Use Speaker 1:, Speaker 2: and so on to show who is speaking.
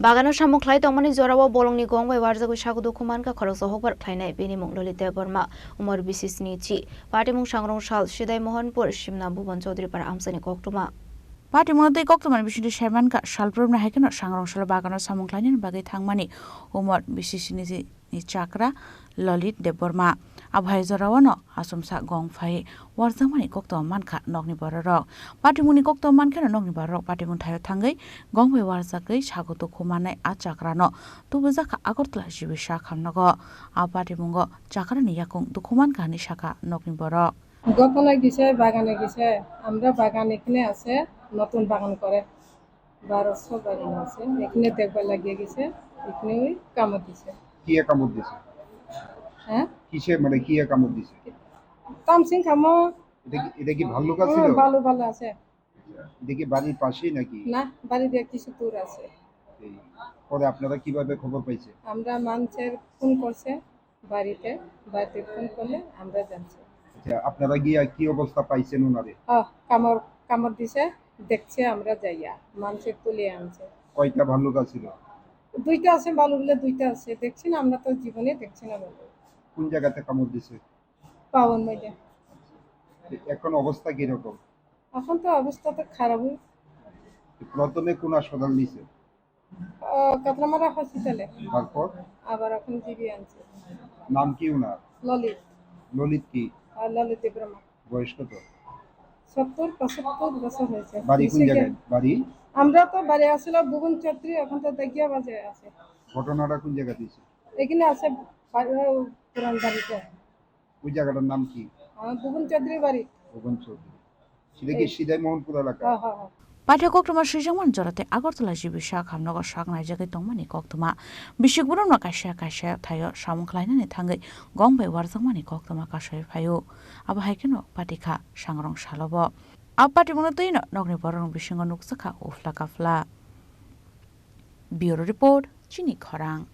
Speaker 1: Bagano Samung Khlawi Tongmani Jorao Bolong ni Gong by Warjagwi Sago Dukho Mankha Khoroksa Hukbar Khlainai Bini Mung Lalit Debbarma Umar Bisisnichi Patimung Sangrongsalo Sidhai Mohanpur Simna Bhuban Choudhury para Amchaini Koktwma Patimung tei Koktwma Bisisnichi Manka Salpurna Haikano Sangrongsalo Bagano Samung Khlawi Bagi Tongmani Umar Bisisnichi Chakra Lalit Debbarma Abhai Jorao no asumsa gong phai Warjakha Koktwma Mankha nokni borok Patimungni Koktwma Mankha nokni borok Patimung thayo thangai gong phai Warjakha Sago Dukho manai a Chakra no Warjakha Agartala jibi khamnago a Patimungo Chakra ni yakung Dukho Mankha ni shaka nokni borok
Speaker 2: গতলে গিয়েছে বাগানে গিয়েছে আমরা বাগান এখানে আছে নতুন বাগান করে 1200 বাগান আছে এখানে দেখবার লাগিয়ে গেছে এখানে ওই কামড় দিছে
Speaker 3: কি কামড় দিছে
Speaker 2: হ্যাঁ
Speaker 3: কিসে মানে কি কামড় দিছে
Speaker 2: তামসিং কামড়
Speaker 3: এটা কি ভালো কাজ ছিল
Speaker 2: ভালো ভালো আছে
Speaker 3: এটা কি বাড়ির পাশেই নাকি
Speaker 2: না বাড়ি দিয়ে কিছু দূর আছে
Speaker 3: পরে আপনারা কিভাবে খবর পাইছে
Speaker 2: আমরা মানুষের ফোন করছে বাড়িতে ফোন করলে আমরা জানছি
Speaker 3: আচ্ছা আপনারা গিয়া কি অবস্থা পাইছেন ওনারে
Speaker 2: কামড় দিছে দেখছে আমরা যাইয়া মানুষের তুলে আনছে
Speaker 3: কয়টা ভাল্লুক ছিল
Speaker 2: দুইটা আছে ভালুগুলো দুইটা আছে দেখছি না আমরা তো জীবনে দেখছি না ভালো
Speaker 3: কোন জায়গাতে কামড় দিছে
Speaker 2: পাওন মধ্যে
Speaker 3: এখন অবস্থা কি রকম
Speaker 2: এখন তো অবস্থা তো খারাপই
Speaker 3: প্রথমে কোন হাসপাতাল নিছে
Speaker 2: কতলামারা হসপিটালে
Speaker 3: তারপর
Speaker 2: আবার এখন জিবি আনছে
Speaker 3: নাম কি ওনার
Speaker 2: ললিত
Speaker 3: ললিত কি
Speaker 2: ললিত দেববর্মা
Speaker 3: বয়স কত
Speaker 2: 70-75 বছর হয়েছে
Speaker 3: বাড়ি কোন জায়গায় বাড়ি
Speaker 2: আমরা তো বাড়ি আসলে ভুবন চৌধুরী এখন তো দেখিয়া বাজে আছে
Speaker 3: ঘটনাটা কোন জায়গা দিছে
Speaker 2: এখানে আছে পুরান বাড়িতে
Speaker 3: ওই জায়গাটার নাম কি
Speaker 2: ভুবন চৌধুরী বাড়ি
Speaker 3: ভুবন চৌধুরী সেটা কি সিধাই মোহনপুর এলাকা
Speaker 2: হ্যাঁ
Speaker 1: Pathya Koktwma Srijangman Jorate Agartala jibi khamnago Warjagwi Tongmani Koktwma Bishikburumna kaisha thayo Samung Khlainai thangai gong by Warjakha Koktwma kasai phayo abo haikeno patikha Sangrongsalo bo Patimung tei nokni borong bisingo nuksakha ufla kafla Bureau Report Chini Khorang